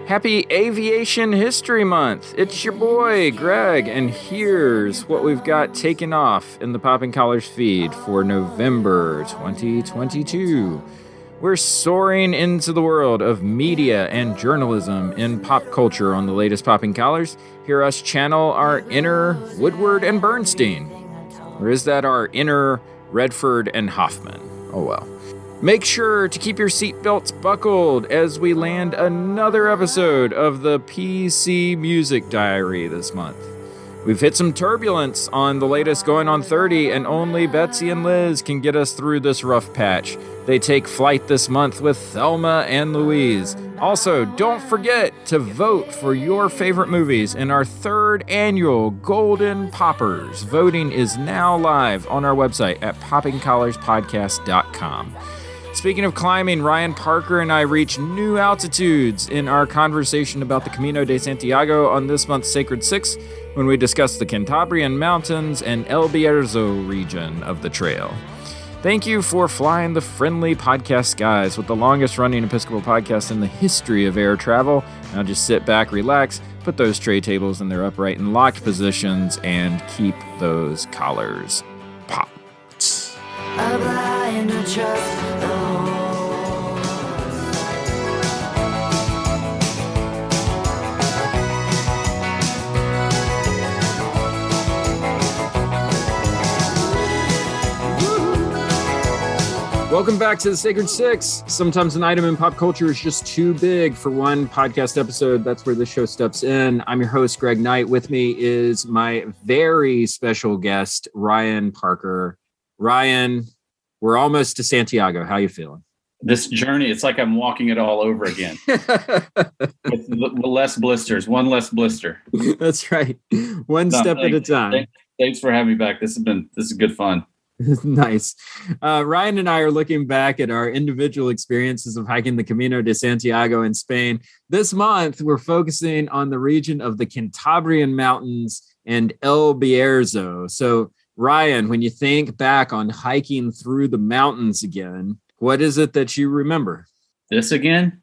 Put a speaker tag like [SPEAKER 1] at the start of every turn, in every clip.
[SPEAKER 1] Happy Aviation History Month. It's your boy, Greg, and here's what we've got taken off in the Popping Collars feed for November 2022. We're soaring into the world of media and journalism in pop culture on the latest Popping Collars. Hear us channel our inner Woodward and Bernstein. Or is that our inner Redford and Hoffman? Oh well. Make sure to keep your seatbelts buckled as we land another episode of the PC Music Diary this month. We've hit some turbulence on the latest Going on 30, and only Betsy and Liz can get us through this rough patch. They take flight this month with Thelma and Louise. Also, don't forget to vote for your favorite movies in our third annual Golden Poppers. Voting is now live on our website at poppingcollarspodcast.com. Speaking of climbing, Ryan Parker and I reach new altitudes in our conversation about the Camino de Santiago on this month's Sacred Six when we discuss the Cantabrian Mountains and El Bierzo region of the trail. Thank you for flying the friendly podcast skies with the longest running Episcopal podcast in the history of air travel. Now just sit back, relax, put those tray tables in their upright and locked positions, and keep those collars popped. Welcome back to the Sacred Six. Sometimes an item in pop culture is just too big for one podcast episode. That's where the show steps in. I'm your host, Greg Knight. With me is my very special guest, Ryan Parker. Ryan, we're almost to Santiago. How you feeling?
[SPEAKER 2] This journey, it's like I'm walking it all over again. with less blisters, one less blister.
[SPEAKER 1] That's right. One step at a time.
[SPEAKER 2] Thanks for having me back. This is good fun.
[SPEAKER 1] Nice. Ryan and I are looking back at our individual experiences of hiking the Camino de Santiago in Spain. This month, we're focusing on the region of the Cantabrian Mountains and El Bierzo. So, Ryan, when you think back on hiking through the mountains again, what is it that you remember?
[SPEAKER 2] This again?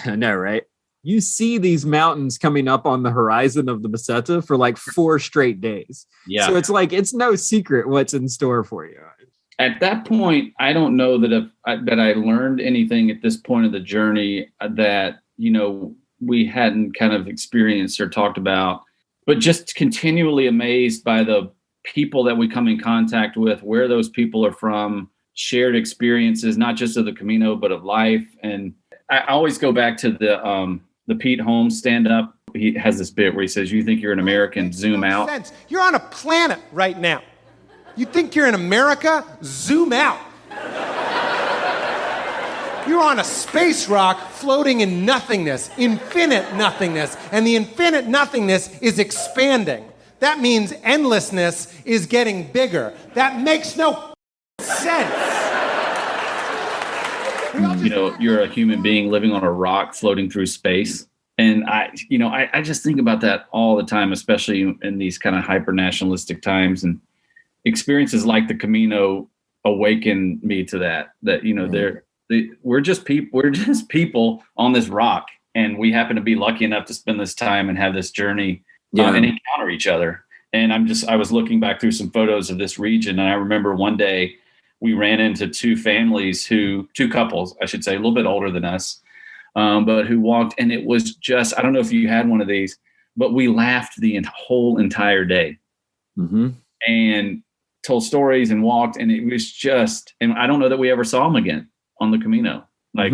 [SPEAKER 1] I know, right? You see these mountains coming up on the horizon of the Meseta for like 4 straight days.
[SPEAKER 2] Yeah.
[SPEAKER 1] So it's like, it's no secret what's in store for you.
[SPEAKER 2] At that point, I don't know that I learned anything at this point of the journey that, we hadn't kind of experienced or talked about, but just continually amazed by the people that we come in contact with, where those people are from, shared experiences, not just of the Camino, but of life. And I always go back to the Pete Holmes stand-up. He has this bit where he says, "You think you're an American, zoom out."
[SPEAKER 3] Sense. You're on a planet right now. You think you're in America? Zoom out. You're on a space rock floating in nothingness, infinite nothingness, and the infinite nothingness is expanding. That means endlessness is getting bigger. That makes no sense.
[SPEAKER 2] You're a human being living on a rock floating through space. And I just think about that all the time, especially in these kind of hyper nationalistic times, and experiences like the Camino awaken me to that, we're just people on this rock. And we happen to be lucky enough to spend this time and have this journey and encounter each other. And I was looking back through some photos of this region. And I remember one day we ran into two couples, I should say, a little bit older than us, but who walked. And it was just, I don't know if you had one of these, but we laughed the whole entire day and told stories and walked. And it was just, and I don't know that we ever saw them again on the Camino. Like,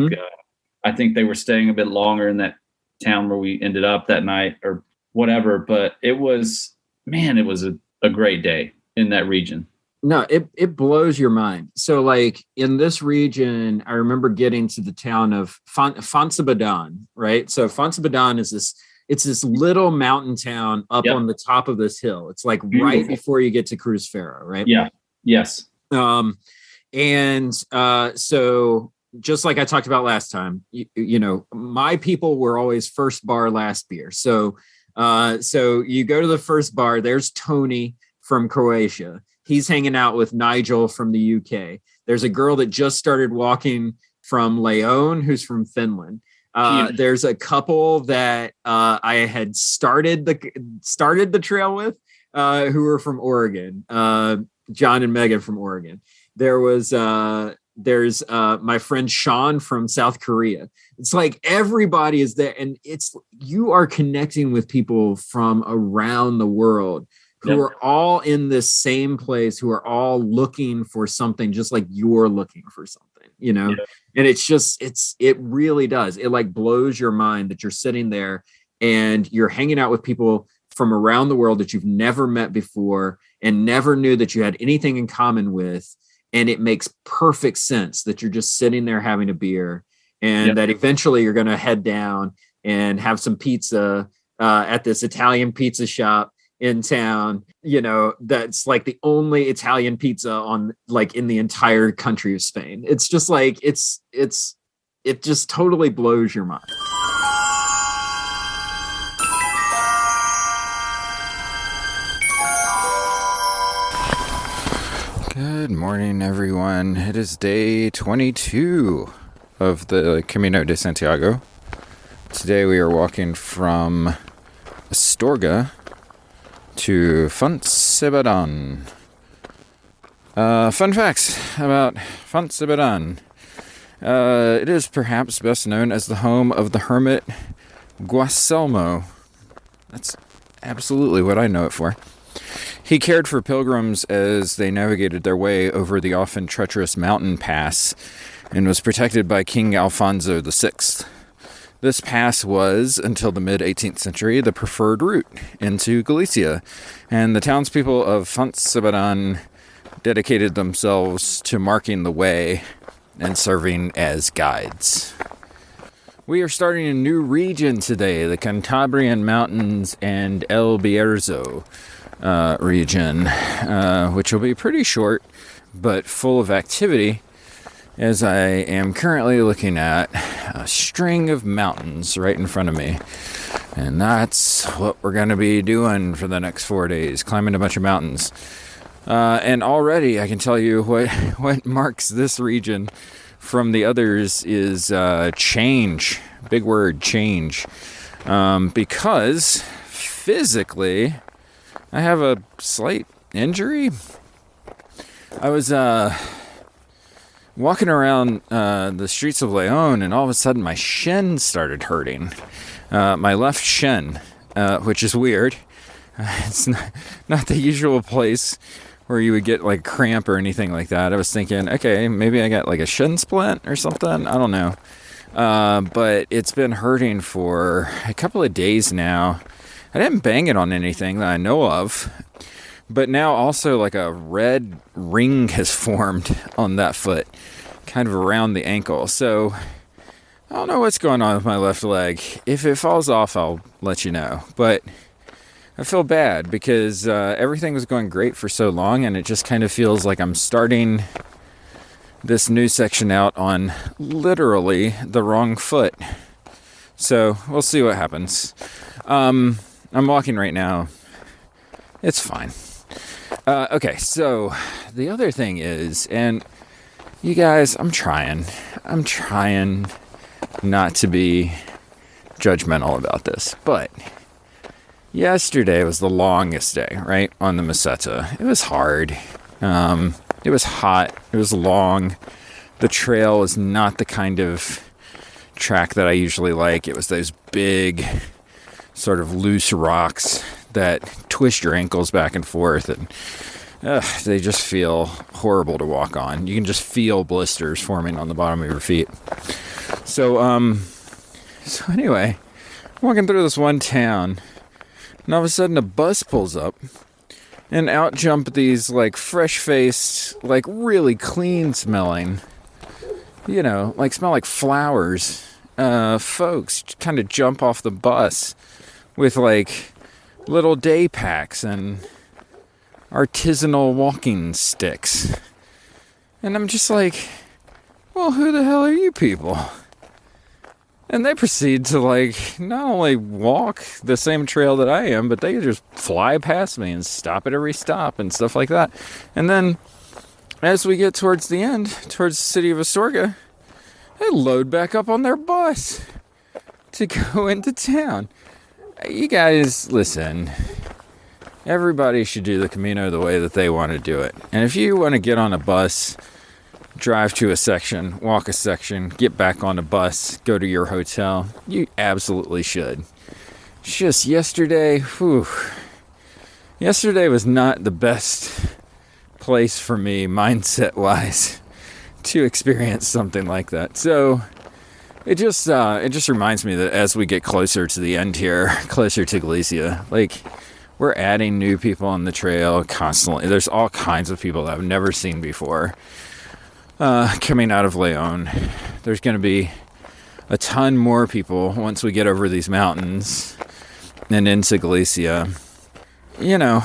[SPEAKER 2] I think they were staying a bit longer in that town where we ended up that night or whatever. But it was a great day in that region.
[SPEAKER 1] No, it blows your mind. So like in this region, I remember getting to the town of Fonsabadan, right? So Fonsabadan is this little mountain town up on the top of this hill. It's like right before you get to Cruz Ferro, right?
[SPEAKER 2] Yeah. Yes.
[SPEAKER 1] So just like I talked about last time, my people were always first bar, last beer. So you go to the first bar, there's Tony from Croatia. He's hanging out with Nigel from the UK. There's a girl that just started walking from Leon, who's from Finland. There's a couple that I had started the trail with, who were from Oregon. John and Megan from Oregon. There's my friend Sean from South Korea. It's like everybody is there, and you are connecting with people from around the world who are all in this same place, who are all looking for something just like you're looking for something, and it really does. It like blows your mind that you're sitting there and you're hanging out with people from around the world that you've never met before and never knew that you had anything in common with. And it makes perfect sense that you're just sitting there having a beer, and that eventually you're going to head down and have some pizza at this Italian pizza shop in town. That's like the only Italian pizza in the entire country of Spain. It's just like, it just totally blows your mind. Good morning, everyone. It is day 22 of the Camino de Santiago. Today we are walking from Astorga to Fontsebadan. Fun facts about Fontsebadan. It is perhaps best known as the home of the hermit Guaselmo. That's absolutely what I know it for. He cared for pilgrims as they navigated their way over the often treacherous mountain pass and was protected by King Alfonso VI. This pass was, until the mid-18th century, the preferred route into Galicia, and the townspeople of Fontsebadan dedicated themselves to marking the way and serving as guides. We are starting a new region today, the Cantabrian Mountains and El Bierzo region, which will be pretty short but full of activity, as I am currently looking at a string of mountains right in front of me. And that's what we're going to be doing for the next 4 days, climbing a bunch of mountains. And already I can tell you what marks this region from the others is change. Big word, change. Because physically, I have a slight injury. I was walking around the streets of Leon, and all of a sudden my shin started hurting. My left shin, which is weird. It's not the usual place where you would get like cramp or anything like that. I was thinking, okay, maybe I got like a shin splint or something. I don't know. But it's been hurting for a couple of days now. I didn't bang it on anything that I know of, but now also like a red ring has formed on that foot, kind of around the ankle. So I don't know what's going on with my left leg. If it falls off, I'll let you know. But I feel bad because everything was going great for so long, and it just kind of feels like I'm starting this new section out on literally the wrong foot. So we'll see what happens. I'm walking right now. It's fine. Okay, so the other thing is, and you guys, I'm trying not to be judgmental about this, but yesterday was the longest day, right, on the Meseta. It was hard. It was hot. It was long. The trail is not the kind of track that I usually like. It was those big, sort of loose rocks that twist your ankles back and forth, and they just feel horrible to walk on. You can just feel blisters forming on the bottom of your feet. So anyway, walking through this one town, and all of a sudden a bus pulls up, and out jump these like fresh-faced, like really clean smelling, like smell like flowers, folks kind of jump off the bus with like little day packs and artisanal walking sticks. And I'm just like, well, who the hell are you people? And they proceed to like not only walk the same trail that I am, but they just fly past me and stop at every stop and stuff like that. And then as we get towards the end, towards the city of Astorga, they load back up on their bus. to go into town. You guys, listen. Everybody should do the Camino the way that they want to do it. And if you want to get on a bus, drive to a section, walk a section, get back on a bus, go to your hotel, you absolutely should. It's just yesterday, yesterday was not the best place for me, mindset-wise, to experience something like that. So it just reminds me that as we get closer to the end here, closer to Galicia, like, we're adding new people on the trail constantly. There's all kinds of people that I've never seen before coming out of Leon. There's going to be a ton more people once we get over these mountains and into Galicia. You know,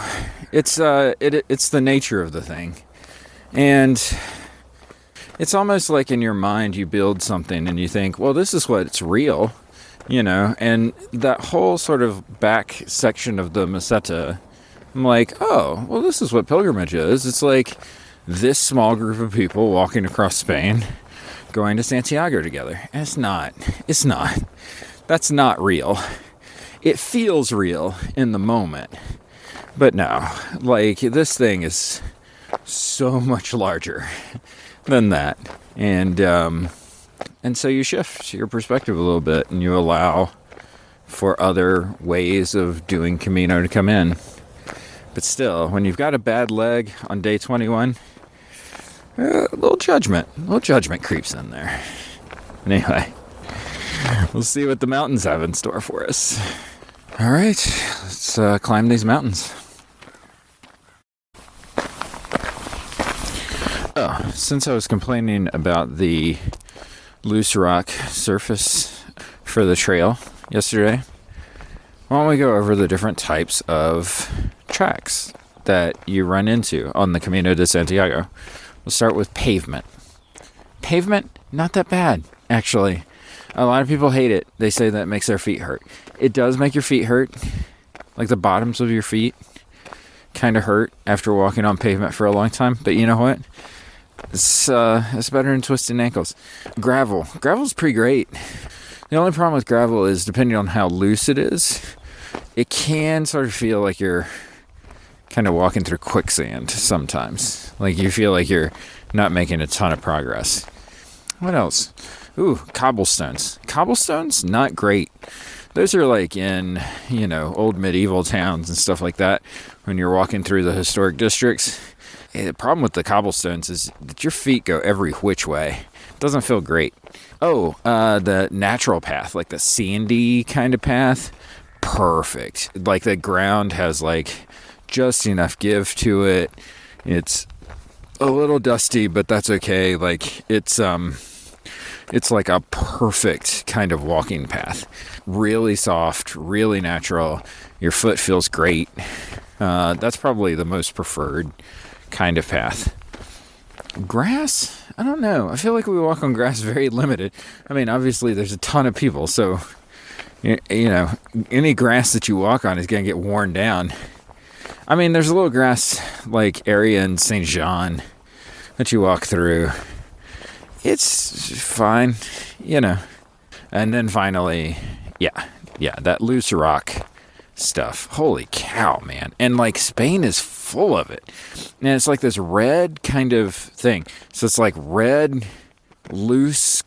[SPEAKER 1] it's the nature of the thing. And it's almost like in your mind you build something and you think, well, this is what's real, you know, and that whole sort of back section of the Meseta, I'm like, oh, well, this is what pilgrimage is. It's like this small group of people walking across Spain, going to Santiago together. And it's not. That's not real. It feels real in the moment. But no, like, this thing is so much larger than that. And so you shift your perspective a little bit and you allow for other ways of doing Camino to come in. But still, when you've got a bad leg on day 21, a little judgment creeps in there. Anyway, we'll see what the mountains have in store for us. All right, let's climb these mountains. Oh, since I was complaining about the loose rock surface for the trail yesterday, why don't we go over the different types of tracks that you run into on the Camino de Santiago. We'll start with pavement. Pavement, not that bad, actually. A lot of people hate it. They say that it makes their feet hurt. It does make your feet hurt. Like the bottoms of your feet kind of hurt after walking on pavement for a long time. But you know what? It's better than twisting ankles. Gravel's pretty great. The only problem with gravel is, depending on how loose it is, it can sort of feel like you're kind of walking through quicksand sometimes. Like you feel like you're not making a ton of progress. What else? Ooh, cobblestones. Cobblestones, not great. Those are like in, you know, old medieval towns and stuff like that. When you're walking through the historic districts, the problem with the cobblestones is that your feet go every which way. It doesn't feel great. Oh, the natural path, like the sandy kind of path, perfect. Like the ground has like just enough give to it. It's a little dusty, but that's okay. Like it's like a perfect kind of walking path. Really soft, really natural. Your foot feels great. That's probably the most preferred kind of path. Grass? I don't know. I feel like we walk on grass very limited. I mean, obviously there's a ton of people, so you know, any grass that you walk on is going to get worn down. I mean, there's a little grass like area in Saint Jean that you walk through. It's fine, you know. And then finally, yeah, that loose rock stuff. Holy cow, man. And like Spain is full of it. And it's like this red kind of thing. So it's like red, loose,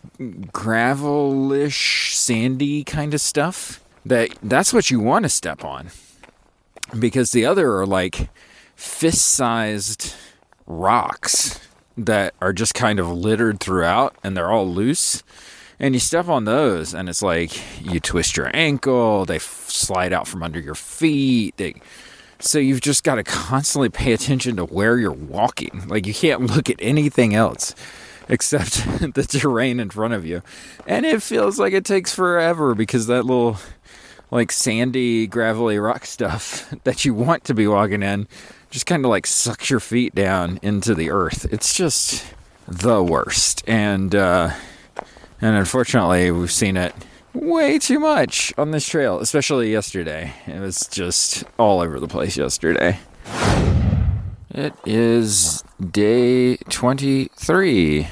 [SPEAKER 1] gravel-ish, sandy kind of stuff. That's what you want to step on. Because the other are like fist-sized rocks that are just kind of littered throughout, and they're all loose. And you step on those, and it's like you twist your ankle, they slide out from under your feet. So you've just got to constantly pay attention to where you're walking. Like you can't look at anything else except the terrain in front of you. And it feels like it takes forever because that little like sandy, gravelly rock stuff that you want to be walking in just kind of like sucks your feet down into the earth. It's just the worst. And unfortunately, we've seen it way too much on this trail, especially yesterday. It was just all over the place yesterday. It is day 23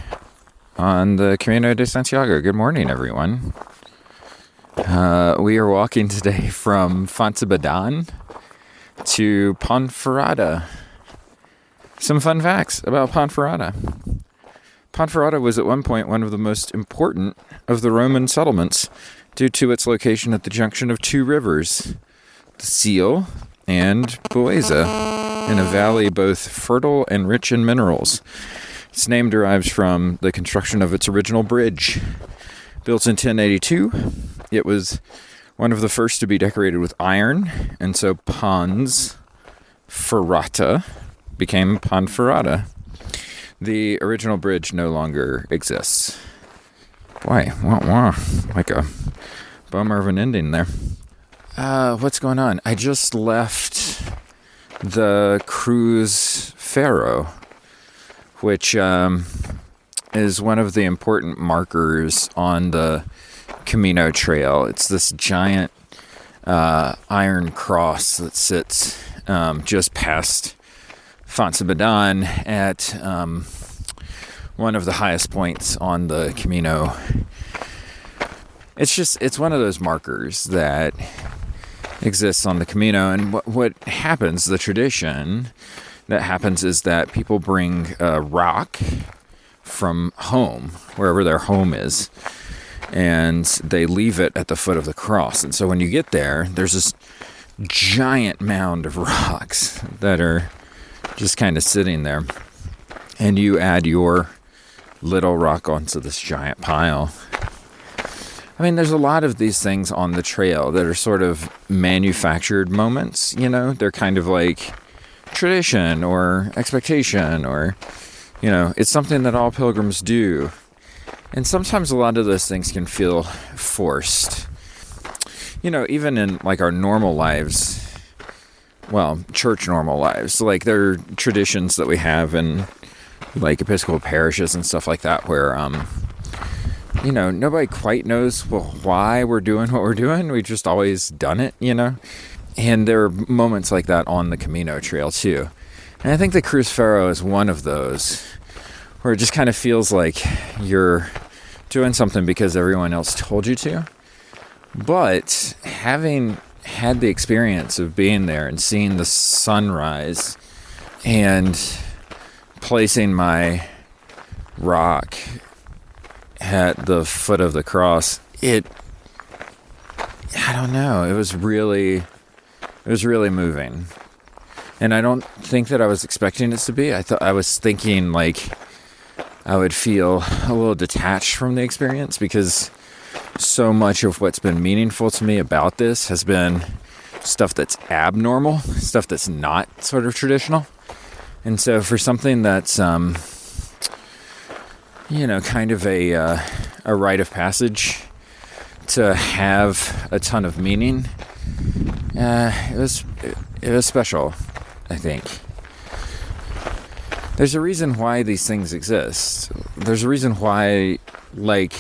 [SPEAKER 1] on the Camino de Santiago. Good morning, everyone. We are walking today from Fontebadan to Ponferrada. Some fun facts about Ponferrada. Ponferrada was at one point one of the most important of the Roman settlements due to its location at the junction of two rivers, the Sil and Boeza, in a valley both fertile and rich in minerals. Its name derives from the construction of its original bridge. Built in 1082, it was one of the first to be decorated with iron, and so Pons Ferrata became Ponferrada. The original bridge no longer exists. Boy, like a bummer of an ending there. What's going on? I just left the Cruz Ferro, which is one of the important markers on the Camino Trail. It's this giant iron cross that sits just past Fontebadan at one of the highest points on the Camino. It's one of those markers that exists on the Camino. And what happens, the tradition that happens, is that people bring a rock from home, wherever their home is, and they leave it at the foot of the cross. And so when you get there, there's this giant mound of rocks that are just kind of sitting there. And you add your little rock onto this giant pile. I mean, there's a lot of these things on the trail that are sort of manufactured moments, you know? They're kind of like tradition or expectation, or, you know, it's something that all pilgrims do. And sometimes a lot of those things can feel forced. You know, even in like our normal lives, well, church normal lives, like there are traditions that we have in like Episcopal parishes and stuff like that where, you know, nobody quite knows why we're doing what we're doing. We've just always done it, you know? And there are moments like that on the Camino Trail too. And I think the Cruz Ferro is one of those where it just kind of feels like you're doing something because everyone else told you to. But having had the experience of being there and seeing the sunrise and placing my rock at the foot of the cross, I don't know, it was really moving. And I don't think that I was expecting it to be. I was thinking like I would feel a little detached from the experience, because so much of what's been meaningful to me about this has been stuff that's abnormal, stuff that's not sort of traditional. And so for something that's, you know, kind of a rite of passage to have a ton of meaning, it was special, I think. There's a reason why these things exist. There's a reason why, like,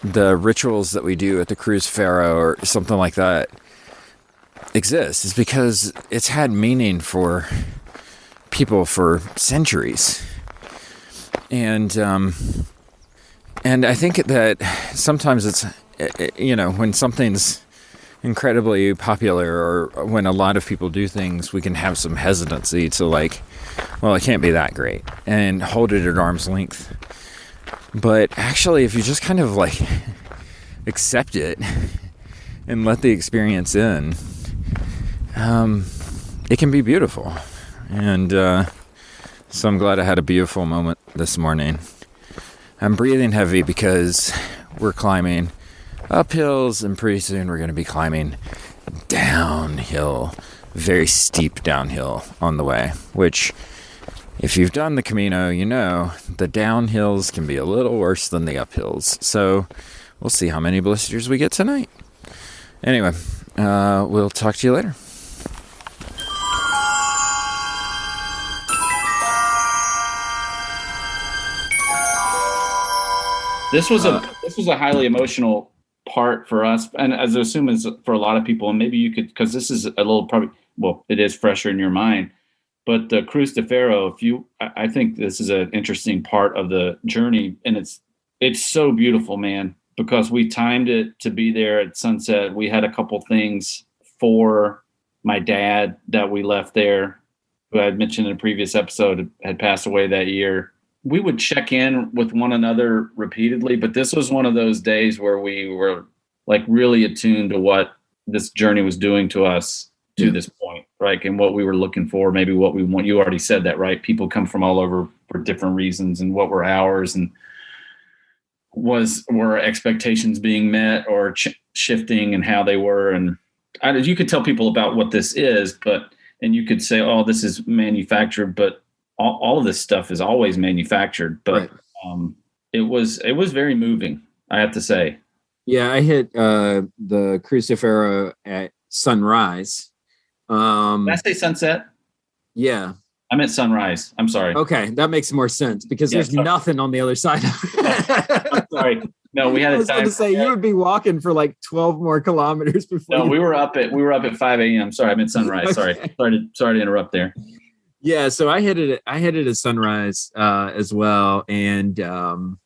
[SPEAKER 1] the rituals that we do at the Cruz Ferro or something like that exist. It's because it's had meaning for people for centuries. And I think that sometimes it's, you know, when something's incredibly popular or when a lot of people do things, we can have some hesitancy to like, well, it can't be that great, and hold it at arm's length. But actually, if you just kind of like accept it and let the experience in, it can be beautiful. And so I'm glad I had a beautiful moment this morning. I'm breathing heavy because we're climbing up hills, and pretty soon we're going to be climbing downhill, very steep downhill on the way, which, if you've done the Camino, you know the downhills can be a little worse than the uphills. So we'll see how many blisters we get tonight. Anyway, we'll talk to you later.
[SPEAKER 2] This was a highly emotional part for us, and as I assume is for a lot of people. And maybe you could, because this is a little probably, well, it is fresher in your mind. But the Cruz de Ferro, I think this is an interesting part of the journey, and it's so beautiful, man. because we timed it to be there at sunset. We had a couple things for my dad that we left there, who I had mentioned in a previous episode had passed away that year. We would check in with one another repeatedly, but this was one of those days where we were like really attuned to what this journey was doing to us to this point, right? And what we were looking for, maybe what we want. You already said that, right? People come from all over for different reasons, and what were ours, and were expectations being met or shifting, and how they were. And you could tell people about what this is, and you could say, oh, this is manufactured, but all of this stuff is always manufactured. But right. It was very moving, I have to say.
[SPEAKER 1] Yeah, I hit the Crucifero at sunrise.
[SPEAKER 2] Did I say sunset?
[SPEAKER 1] Yeah.
[SPEAKER 2] I meant sunrise. I'm sorry.
[SPEAKER 1] Okay, that makes more sense because there's nothing on the other side of it.
[SPEAKER 2] I'm sorry. No, we had
[SPEAKER 1] I was going to say you would be walking for like 12 more kilometers before.
[SPEAKER 2] No, we were up at 5 a.m. Sorry, I meant sunrise.
[SPEAKER 1] Okay.
[SPEAKER 2] Sorry to interrupt there.
[SPEAKER 1] Yeah, so I hit it at sunrise as well, and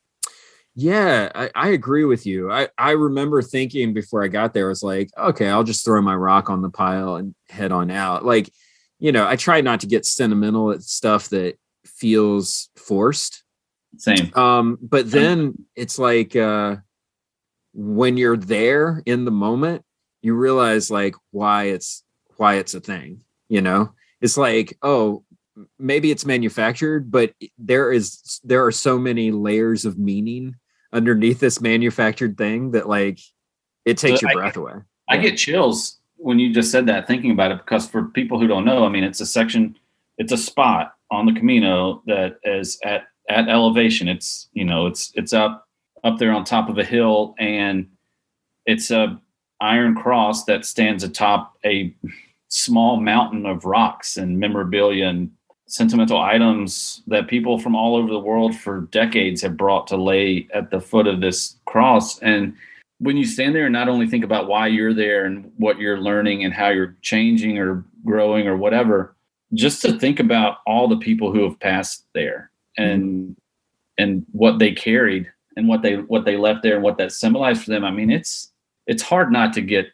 [SPEAKER 1] yeah, I agree with you. I remember thinking before I got there, I was like, okay, I'll just throw my rock on the pile and head on out. Like, I try not to get sentimental at stuff that feels forced.
[SPEAKER 2] Same.
[SPEAKER 1] But then it's like when you're there in the moment, you realize like why it's a thing. It's like, oh, maybe it's manufactured, but there are so many layers of meaning underneath this manufactured thing that like it takes your breath away.
[SPEAKER 2] I get chills when you just said that, thinking about it, because for people who don't know, I mean, it's a spot on the Camino that is at elevation. It's up there on top of a hill, and it's a iron cross that stands atop a small mountain of rocks and memorabilia and sentimental items that people from all over the world for decades have brought to lay at the foot of this cross. And when you stand there and not only think about why you're there and what you're learning and how you're changing or growing or whatever, just to think about all the people who have passed there and what they carried and what they left there and what that symbolized for them. I mean, it's hard not to get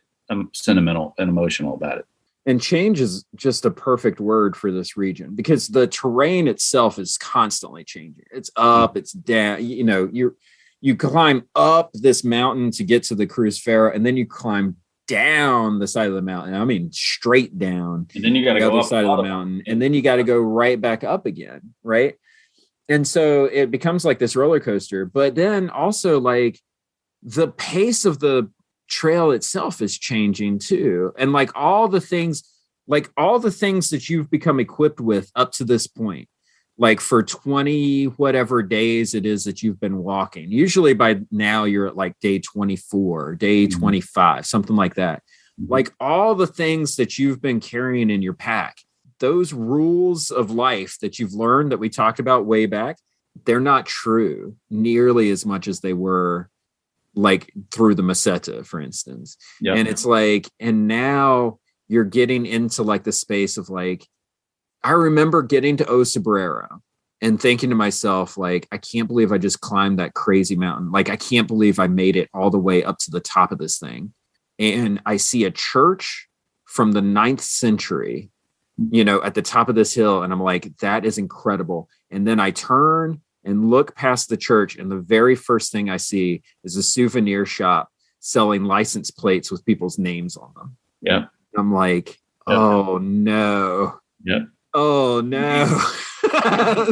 [SPEAKER 2] sentimental and emotional about it.
[SPEAKER 1] And change is just a perfect word for this region because the terrain itself is constantly changing. It's up, it's down. You climb up this mountain to get to the Crucifero, and then you climb down the side of the mountain. I mean, straight down.
[SPEAKER 2] And then you got to go
[SPEAKER 1] up
[SPEAKER 2] the
[SPEAKER 1] side of the mountain, and then you got to go right back up again, right? And so it becomes like this roller coaster. But then also like the pace of the trail itself is changing too, and like all the things that you've become equipped with up to this point, like for 20 whatever days it is that you've been walking. Usually by now you're at like day 24, day 25, something like that. Like all the things that you've been carrying in your pack, those rules of life that you've learned that we talked about way back, they're not true nearly as much as they were like through the Meseta, for instance. Yep. And it's like, and now you're getting into like the space of like, I remember getting to O Sobrero and thinking to myself, like, I can't believe I just climbed that crazy mountain. Like, I can't believe I made it all the way up to the top of this thing. And I see a church from the 9th century, at the top of this hill. And I'm like, that is incredible. And then I turn and look past the church, and the very first thing I see is a souvenir shop selling license plates with people's names on them.
[SPEAKER 2] Yeah.
[SPEAKER 1] I'm like, oh no.
[SPEAKER 2] Yeah.
[SPEAKER 1] Oh no.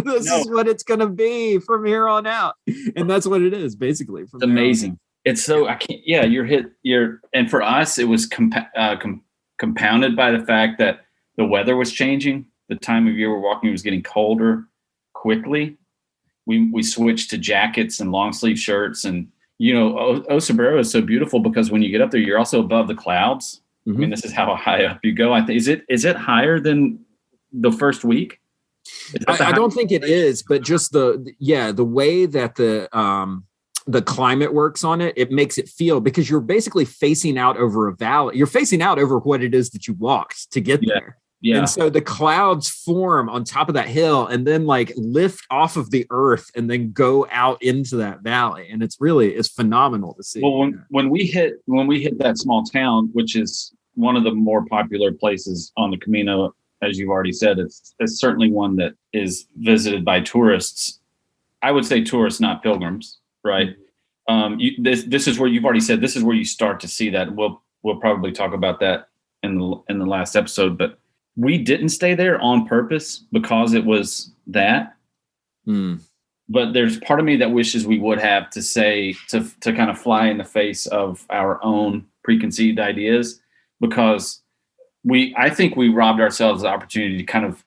[SPEAKER 1] This is what it's going to be from here on out. And that's what it is basically.
[SPEAKER 2] It's amazing. It's so, and for us, it was compounded by the fact that the weather was changing. The time of year we're walking was getting colder quickly. We switched to jackets and long sleeve shirts, and O Sobrero is so beautiful because when you get up there, you're also above the clouds. Mm-hmm. I mean, this is how high up you go. I think is it higher than the first week?
[SPEAKER 1] I don't think it is, but just the way that the climate works on it, it makes it feel, because you're basically facing out over a valley. You're facing out over what it is that you walked to get there.
[SPEAKER 2] Yeah.
[SPEAKER 1] And so the clouds form on top of that hill and then like lift off of the earth and then go out into that valley. And it's phenomenal to see.
[SPEAKER 2] Well, when we hit that small town, which is one of the more popular places on the Camino, as you've already said, it's certainly one that is visited by tourists. I would say tourists, not pilgrims, right? This is where you've already said this is where you start to see that. We'll probably talk about that in the last episode, but we didn't stay there on purpose because it was that. But there's part of me that wishes we would have to kind of fly in the face of our own preconceived ideas, because I think we robbed ourselves the opportunity to kind of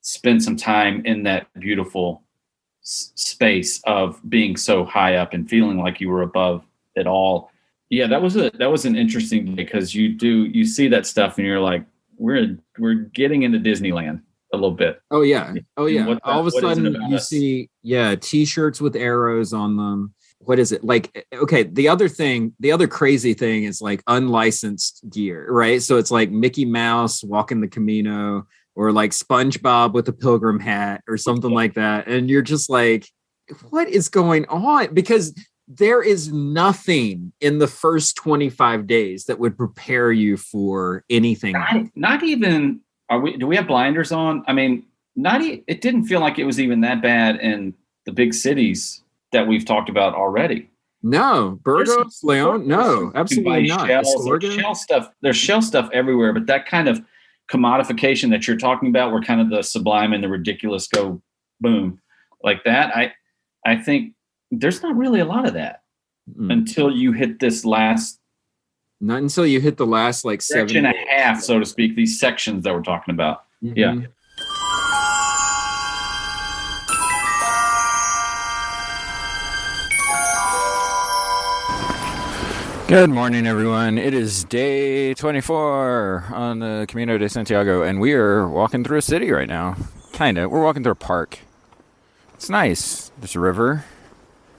[SPEAKER 2] spend some time in that beautiful space of being so high up and feeling like you were above it all. Yeah, that was an interesting day, because you see that stuff and you're like, we're getting into Disneyland a little bit.
[SPEAKER 1] Oh yeah. All of a sudden you see t-shirts with arrows on them. What is it? Like, okay, the other crazy thing is like unlicensed gear, right? So it's like Mickey Mouse walking the Camino, or like SpongeBob with a pilgrim hat or something like that. And you're just like, what is going on? Because there is nothing in the first 25 days that would prepare you for anything.
[SPEAKER 2] Not even, do we have blinders on? I mean, it didn't feel like it was even that bad in the big cities that we've talked about already.
[SPEAKER 1] No, Burgos, Leon, no, absolutely not.
[SPEAKER 2] There's shell stuff everywhere, but that kind of commodification that you're talking about, where kind of the sublime and the ridiculous go boom like that, I think there's not really a lot of that until you hit this last.
[SPEAKER 1] Not until you hit the last like
[SPEAKER 2] section and a half, so to speak, these sections that we're talking about. Yeah.
[SPEAKER 1] Good morning, everyone. It is day 24 on the Camino de Santiago, and we are walking through a city right now. Kinda. We're walking through a park. It's nice. There's a river,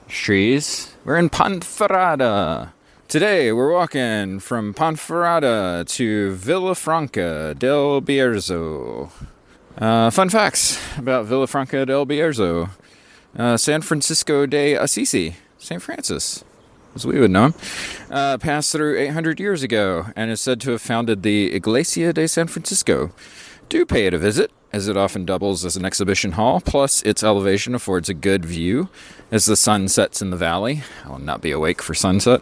[SPEAKER 1] trees. We're in Ponferrada. Today, we're walking from Ponferrada to Villafranca del Bierzo. Fun facts about Villafranca del Bierzo. San Francisco de Assisi, St. Francis, as we would know him, passed through 800 years ago and is said to have founded the Iglesia de San Francisco. Do pay it a visit, as it often doubles as an exhibition hall, plus its elevation affords a good view as the sun sets in the valley. I will not be awake for sunset.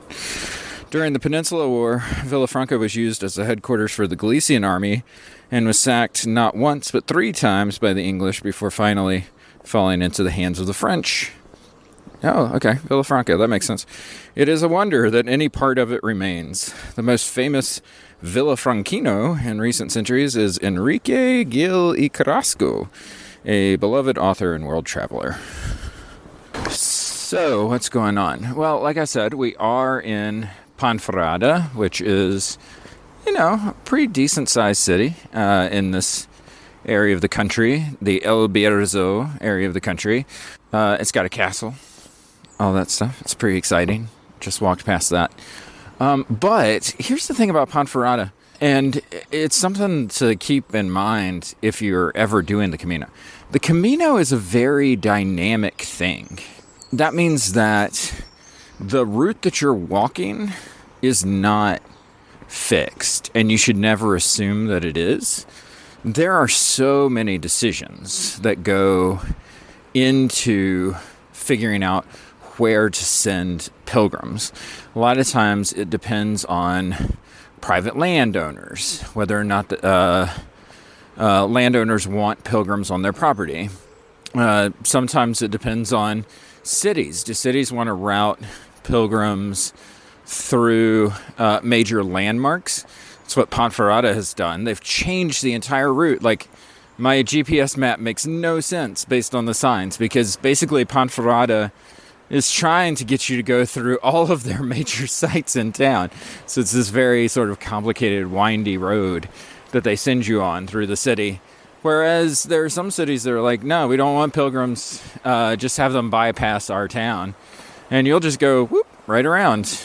[SPEAKER 1] During the Peninsula War, Villafranca was used as the headquarters for the Galician army and was sacked not once but 3 times by the English before finally falling into the hands of the French. Oh, okay, Villafranca, that makes sense. It is a wonder that any part of it remains. The most famous Villafranquino in recent centuries is Enrique Gil y Carrasco, a beloved author and world traveler. So, what's going on? Well, like I said, we are in Ponferrada, which is, a pretty decent-sized city in this area of the country, the El Bierzo area of the country. It's got a castle, all that stuff. It's pretty exciting. Just walked past that. But here's the thing about Ponferrada, and it's something to keep in mind if you're ever doing the Camino. The Camino is a very dynamic thing. That means that the route that you're walking is not fixed, and you should never assume that it is. There are so many decisions that go into figuring out where to send pilgrims. A lot of times it depends on private landowners, whether or not the landowners want pilgrims on their property. Sometimes it depends on cities. Do cities want to route pilgrims through major landmarks? That's what Ponferrada has done. They've changed the entire route. Like, my GPS map makes no sense based on the signs, because basically Ponferrada is trying to get you to go through all of their major sites in town. So it's this very sort of complicated, windy road that they send you on through the city. Whereas there are some cities that are like, no, we don't want pilgrims. Just have them bypass our town. And you'll just go, whoop, right around.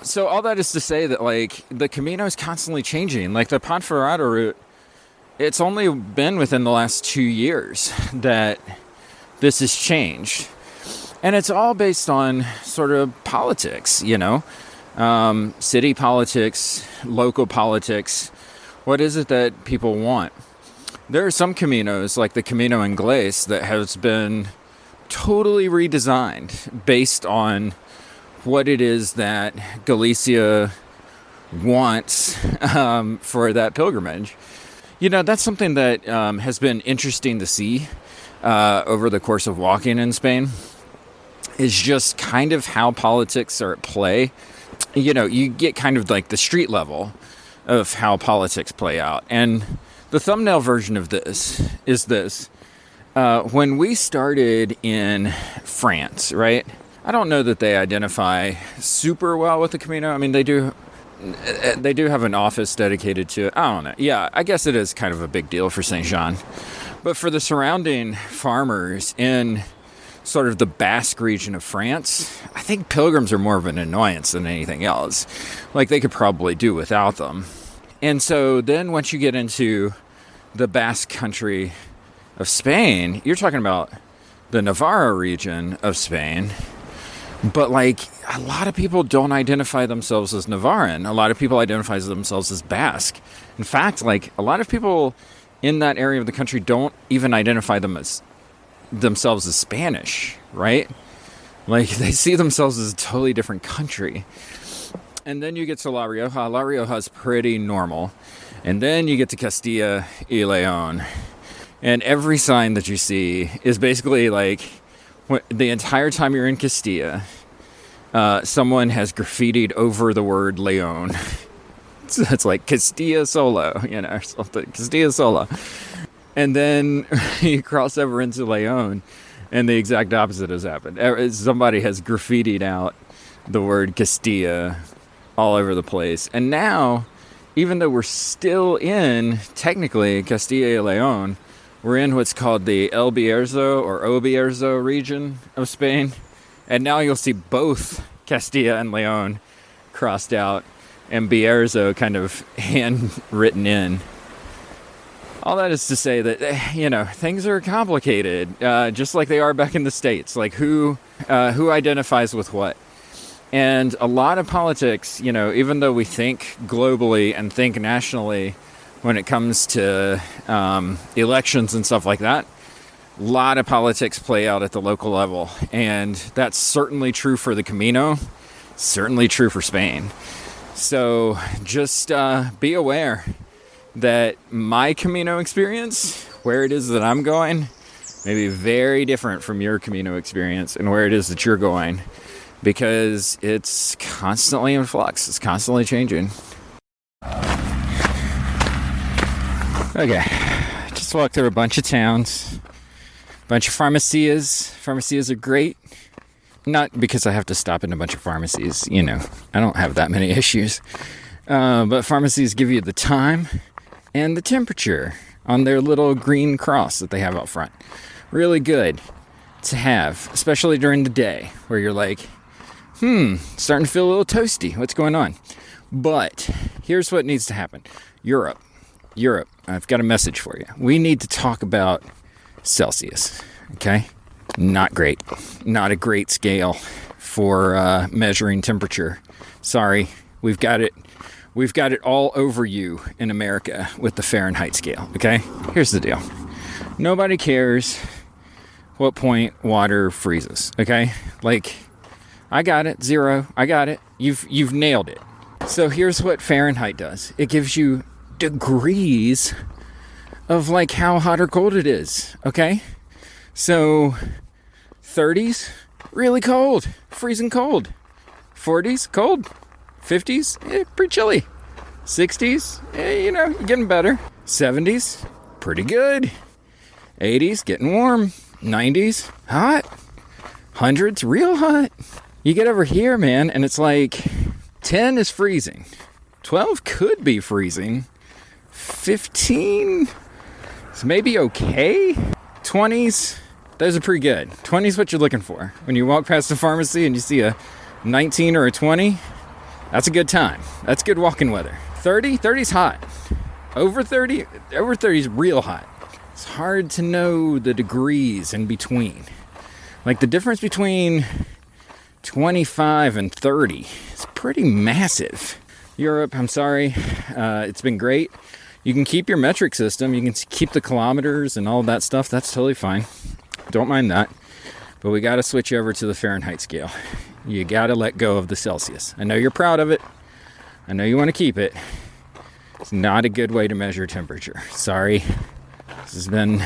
[SPEAKER 1] So all that is to say that, like, the Camino is constantly changing. Like, the Ponferrada route it's only been within the last 2 years that this has changed. And it's all based on sort of politics, city politics, local politics. What is it that people want? There are some Caminos, like the Camino Inglés, that has been totally redesigned based on what it is that Galicia wants for that pilgrimage. That's something that has been interesting to see over the course of walking in Spain, is just kind of how politics are at play. You get kind of like the street level of how politics play out. And the thumbnail version of this is this. When we started in France, right? I don't know that they identify super well with the Camino. I mean, they do have an office dedicated to it. I don't know. Yeah, I guess it is kind of a big deal for Saint Jean. But for the surrounding farmers in sort of the Basque region of France, I think pilgrims are more of an annoyance than anything else. Like, they could probably do without them. And so then once you get into the Basque country of Spain, you're talking about the Navarra region of Spain. But like, a lot of people don't identify themselves as Navarran. A lot of people identify themselves as Basque. In fact, like, a lot of people in that area of the country don't even identify themselves as Spanish, right? Like, they see themselves as a totally different country. And then you get to La Rioja. La Rioja is pretty normal. And then you get to Castilla y León. And every sign that you see is basically like, the entire time you're in Castilla, someone has graffitied over the word León. So it's like Castilla Solo, something. Castilla Sola. And then you cross over into León, and the exact opposite has happened. Somebody has graffitied out the word Castilla all over the place. And now, even though we're still in, technically, Castilla y León, we're in what's called the El Bierzo or O Bierzo region of Spain. And now you'll see both Castilla and León crossed out and Bierzo kind of handwritten in. All that is to say that, things are complicated, just like they are back in the States. Like, who identifies with what? And a lot of politics, even though we think globally and think nationally when it comes to elections and stuff like that, a lot of politics play out at the local level. And that's certainly true for the Camino, certainly true for Spain. So just be aware that my Camino experience, where it is that I'm going, may be very different from your Camino experience and where it is that you're going, because it's constantly in flux. It's constantly changing. Okay, just walked through a bunch of towns, a bunch of pharmacies. Pharmacies are great. Not because I have to stop in a bunch of pharmacies, I don't have that many issues. But pharmacies give you the time and the temperature on their little green cross that they have out front. Really good to have, especially during the day where you're like, starting to feel a little toasty. What's going on? But here's what needs to happen. Europe, I've got a message for you. We need to talk about Celsius, okay? Not great. Not a great scale for measuring temperature. Sorry, we've got it all over you in America with the Fahrenheit scale, okay? Here's the deal. Nobody cares what point water freezes, okay? Like, I got it, 0. I got it. You've nailed it. So here's what Fahrenheit does. It gives you degrees of like how hot or cold it is, okay? So 30s, really cold, freezing cold. 40s, cold. 50s, pretty chilly. 60s, you're getting better. 70s, pretty good. 80s, getting warm. 90s, hot. 100s, real hot. You get over here, man, and it's like 10 is freezing. 12 could be freezing. 15 is maybe okay. 20s, those are pretty good. 20 is what you're looking for. When you walk past the pharmacy and you see a 19 or a 20, that's a good time. That's good walking weather. 30's hot. Over 30 is real hot. It's hard to know the degrees in between. Like the difference between 25 and 30 is pretty massive. Europe, I'm sorry, it's been great. You can keep your metric system, you can keep the kilometers and all of that stuff, that's totally fine. Don't mind that. But we gotta switch over to the Fahrenheit scale. You gotta let go of the Celsius. I know you're proud of it. I know you want to keep it. It's not a good way to measure temperature. Sorry. This has been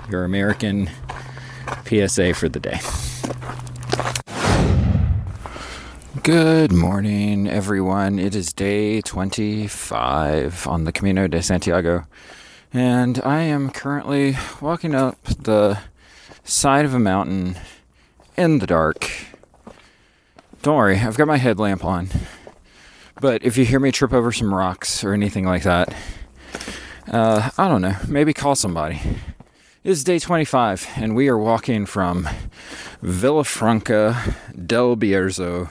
[SPEAKER 1] your American PSA for the day. Good morning, everyone. It is day 25 on the Camino de Santiago, and I am currently walking up the side of a mountain in the dark. Don't worry, I've got my headlamp on, but if you hear me trip over some rocks or anything like that, I don't know, maybe call somebody. It is day 25, and we are walking from Villafranca del Bierzo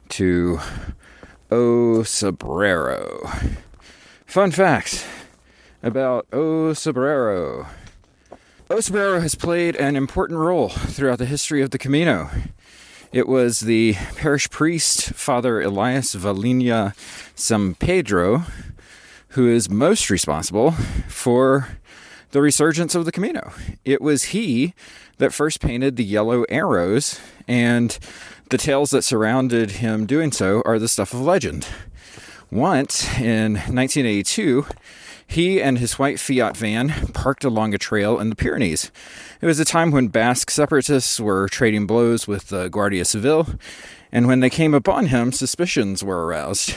[SPEAKER 1] to O Sobrero. Fun facts about O Sobrero. O Sobrero has played an important role throughout the history of the Camino. It was the parish priest, Father Elias Valina San Pedro, who is most responsible for the resurgence of the Camino. It was he that first painted the yellow arrows, and the tales that surrounded him doing so are the stuff of legend. Once, in 1982, he and his white Fiat van parked along a trail in the Pyrenees. It was a time when Basque separatists were trading blows with the Guardia Civil, and when they came upon him, suspicions were aroused.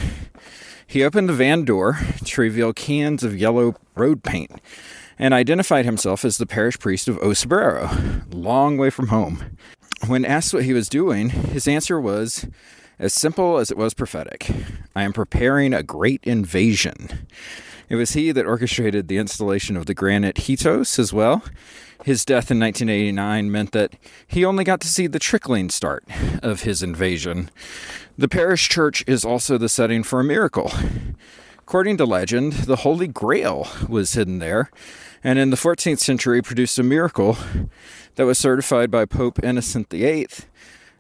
[SPEAKER 1] He opened the van door to reveal cans of yellow road paint and identified himself as the parish priest of O Sobrero, long way from home. When asked what he was doing, his answer was as simple as it was prophetic. I am preparing a great invasion. It was he that orchestrated the installation of the granite Hitos as well. His death in 1989 meant that he only got to see the trickling start of his invasion. The parish church is also the setting for a miracle. According to legend, the Holy Grail was hidden there, and in the 14th century produced a miracle that was certified by Pope Innocent VIII.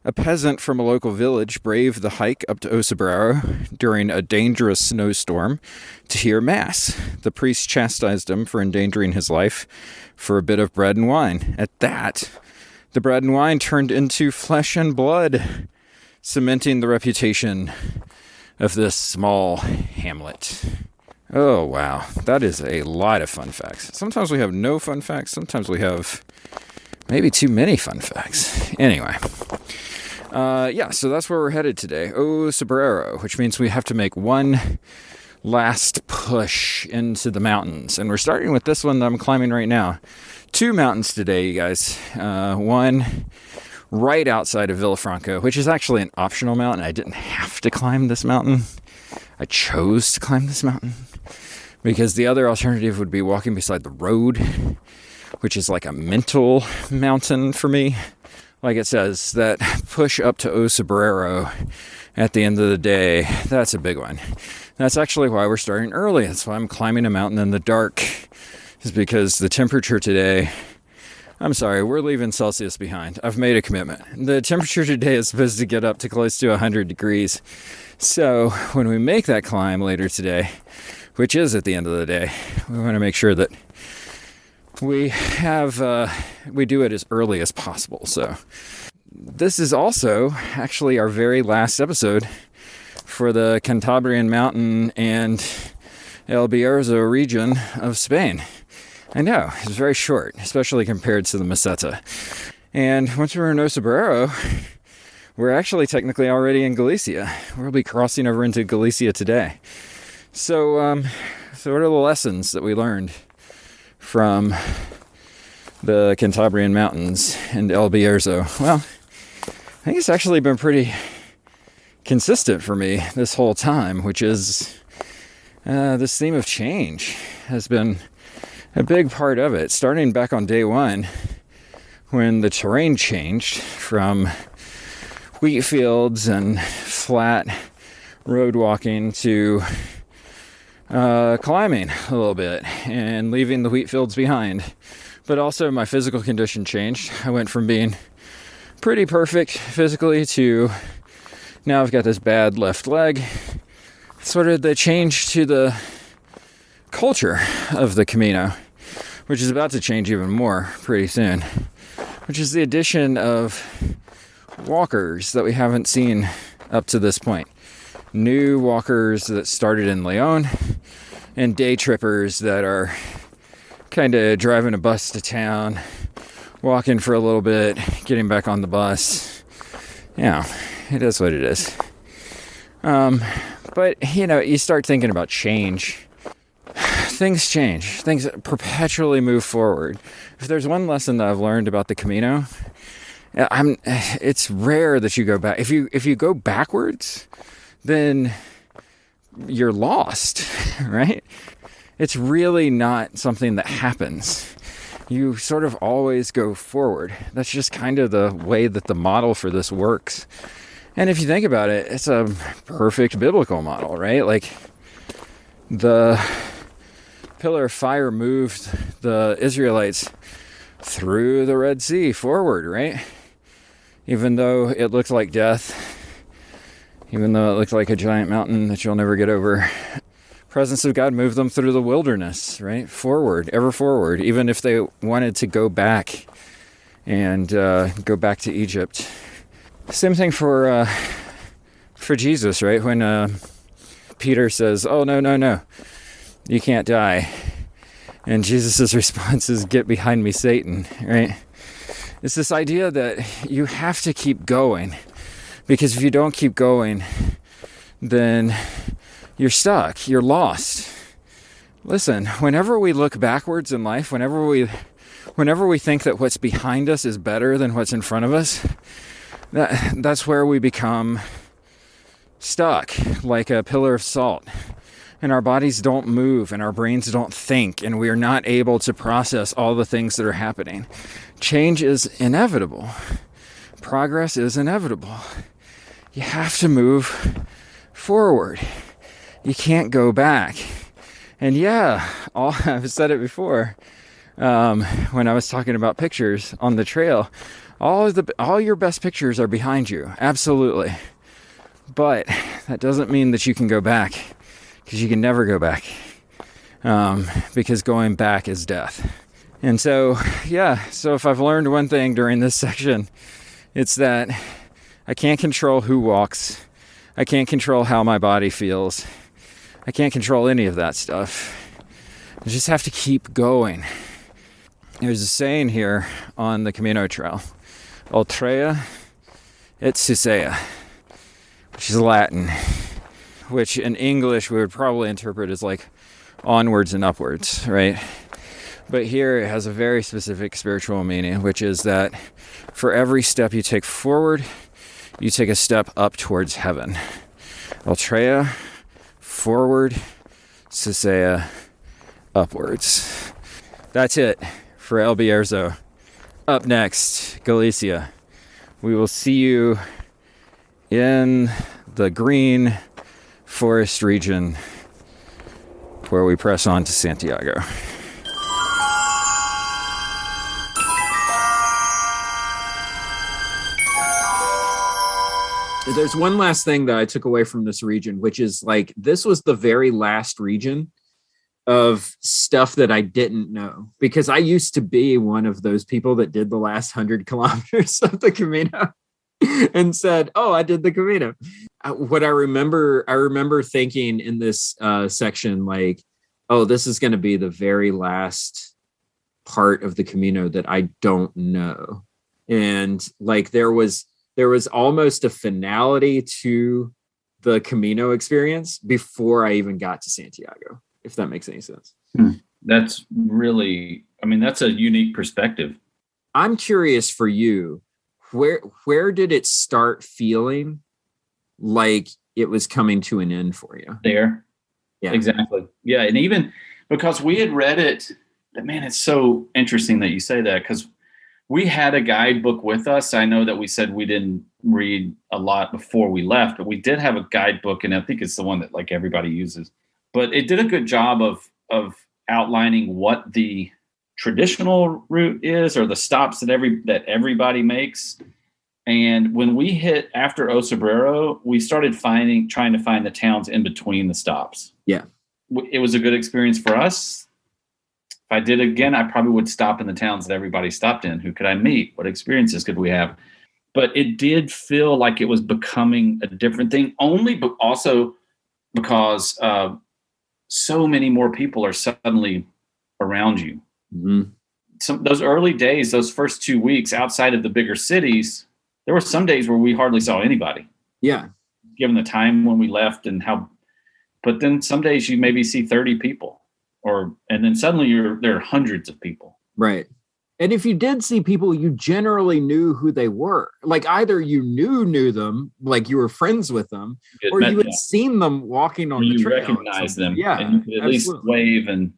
[SPEAKER 1] A peasant from a local village braved the hike up to O Sobrero during a dangerous snowstorm to hear Mass. The priest chastised him for endangering his life for a bit of bread and wine. At that, the bread and wine turned into flesh and blood, cementing the reputation of this small hamlet. Oh, wow. That is a lot of fun facts. Sometimes we have no fun facts. Sometimes we have maybe too many fun facts. Anyway. So that's where we're headed today. O Sobrero, which means we have to make one last push into the mountains. And we're starting with this one that I'm climbing right now. 2 mountains today, you guys. One right outside of Villafranca, which is actually an optional mountain. I didn't have to climb this mountain. I chose to climb this mountain because the other alternative would be walking beside the road, which is like a mental mountain for me. Like it says, that push up to O Sobrero at the end of the day, that's a big one. That's actually why we're starting early. That's why I'm climbing a mountain in the dark, is because the temperature today, I'm sorry, we're leaving Celsius behind. I've made a commitment. The temperature today is supposed to get up to close to 100 degrees. So when we make that climb later today, which is at the end of the day, we want to make sure that we do it as early as possible. So this is also actually our very last episode for the Cantabrian mountain and El Bierzo region of Spain. I know, it's very short, especially compared to the Meseta. And once we're in O Sobrero, we're actually technically already in Galicia. We'll be crossing over into Galicia today. So what are the lessons that we learned from the Cantabrian mountains and El Bierzo? Well, I think it's actually been pretty consistent for me this whole time, which is this theme of change has been a big part of it. Starting back on day 1, when the terrain changed from wheat fields and flat road walking to climbing a little bit and leaving the wheat fields behind. But also my physical condition changed. I went from being pretty perfect physically to now I've got this bad left leg. Sort of the change to the culture of the Camino, which is about to change even more pretty soon, which is the addition of walkers that we haven't seen up to this point. New walkers that started in Leon and day trippers that are kind of driving a bus to town, walking for a little bit, getting back on the bus. Yeah, it is what it is. But, you start thinking about change. Things change. Things perpetually move forward. If there's one lesson that I've learned about the Camino, it's rare that you go back. If you go backwards, then you're lost, right? It's really not something that happens. You sort of always go forward. That's just kind of the way that the model for this works. And if you think about it, it's a perfect biblical model, right? Like the pillar of fire moved the Israelites through the Red Sea forward, right? Even though it looked like death, even though it looked like a giant mountain that you'll never get over, presence of God moved them through the wilderness, right? Forward, ever forward, even if they wanted to go back and go back to Egypt. Same thing for Jesus, right? When Peter says, "Oh, no, you can't die." And Jesus' response is, "Get behind me, Satan," right? It's this idea that you have to keep going, because if you don't keep going, then you're stuck, you're lost. Listen, whenever we look backwards in life, whenever we think that what's behind us is better than what's in front of us, that's where we become stuck, like a pillar of salt. And our bodies don't move, and our brains don't think, and we are not able to process all the things that are happening. Change is inevitable. Progress is inevitable. You have to move forward. You can't go back. And yeah, I've said it before, when I was talking about pictures on the trail, all your best pictures are behind you, absolutely. But that doesn't mean that you can go back, because you can never go back, because going back is death. And so if I've learned one thing during this section, it's that I can't control who walks. I can't control how my body feels. I can't control any of that stuff. I just have to keep going. There's a saying here on the Camino Trail, Ultrea et Susea, which is Latin, which in English we would probably interpret as like onwards and upwards, right? But here it has a very specific spiritual meaning, which is that for every step you take forward, you take a step up towards heaven. Ultrea, forward, Susea, upwards. That's it for El Bierzo. Up next, Galicia. We will see you in the green forest region where we press on to Santiago. There's one last thing that I took away from this region, which is like, this was the very last region of stuff that I didn't know, because I used to be one of those people that did the last 100 kilometers of the Camino and said, "Oh, I did the Camino." What I remember thinking in this section, like, "Oh, this is going to be the very last part of the Camino that I don't know." And like, there was almost a finality to the Camino experience before I even got to Santiago, if that makes any sense.
[SPEAKER 2] That's really, that's a unique perspective.
[SPEAKER 1] I'm curious for you, where did it start feeling like it was coming to an end for you?
[SPEAKER 2] There. Yeah, exactly. Yeah. And even because we had read it, man, it's so interesting that you say that, because we had a guidebook with us. I know that we said we didn't read a lot before we left, but we did have a guidebook, and I think it's the one that like everybody uses. but it did a good job of outlining what the traditional route is, or the stops that everybody makes. And when we hit after Osabrero, we started trying to find the towns in between the stops.
[SPEAKER 1] Yeah.
[SPEAKER 2] It was a good experience for us. If I did it again, I probably would stop in the towns that everybody stopped in. Who could I meet? What experiences could we have? But it did feel like it was becoming a different thing, but also because so many more people are suddenly around you. Mm-hmm. Those early days, those first 2 weeks outside of the bigger cities, there were some days where we hardly saw anybody.
[SPEAKER 1] Yeah.
[SPEAKER 2] Given the time when we left but then some days you maybe see 30 people and then suddenly there are hundreds of people.
[SPEAKER 1] Right. And if you did see people, you generally knew who they were. Like either you knew them, like you were friends with them, or you had seen them walking on the trail.
[SPEAKER 2] You recognize them.
[SPEAKER 1] Yeah.
[SPEAKER 2] And you could at least wave and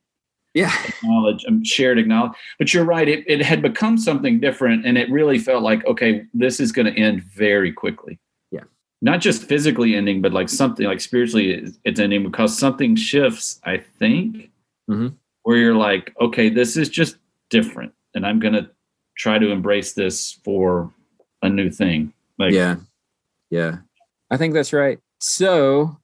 [SPEAKER 2] acknowledge and shared acknowledge. But you're right. It had become something different, and it really felt like, okay, this is going to end very quickly.
[SPEAKER 1] Yeah.
[SPEAKER 2] Not just physically ending, but like something like spiritually it's ending, because something shifts, I think, where you're like, okay, this is just different. And I'm going to try to embrace this for a new thing.
[SPEAKER 1] Yeah. I think that's right. So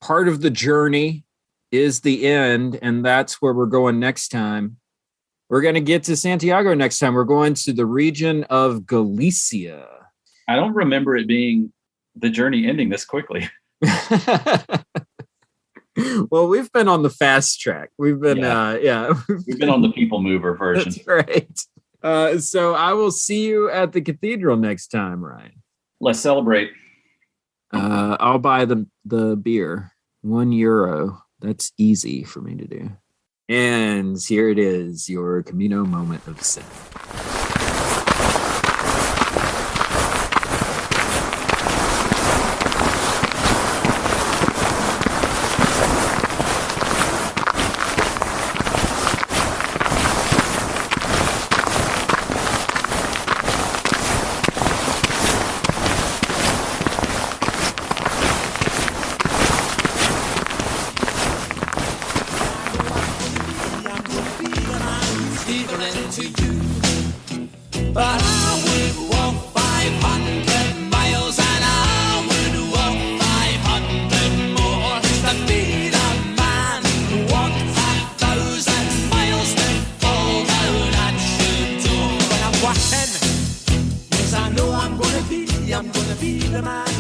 [SPEAKER 1] part of the journey is the end, and that's where we're going next time. We're going to get to Santiago next time. We're going to the region of Galicia.
[SPEAKER 2] I don't remember it being the journey ending this quickly.
[SPEAKER 1] Well, we've been on the fast track. We've been,
[SPEAKER 2] we've been on the people mover version.
[SPEAKER 1] That's right. So I will see you at the cathedral next time, Ryan.
[SPEAKER 2] Let's celebrate.
[SPEAKER 1] I'll buy the beer. €1. That's easy for me to do. And here it is, your Camino moment of sin.
[SPEAKER 4] I'm gonna be the man.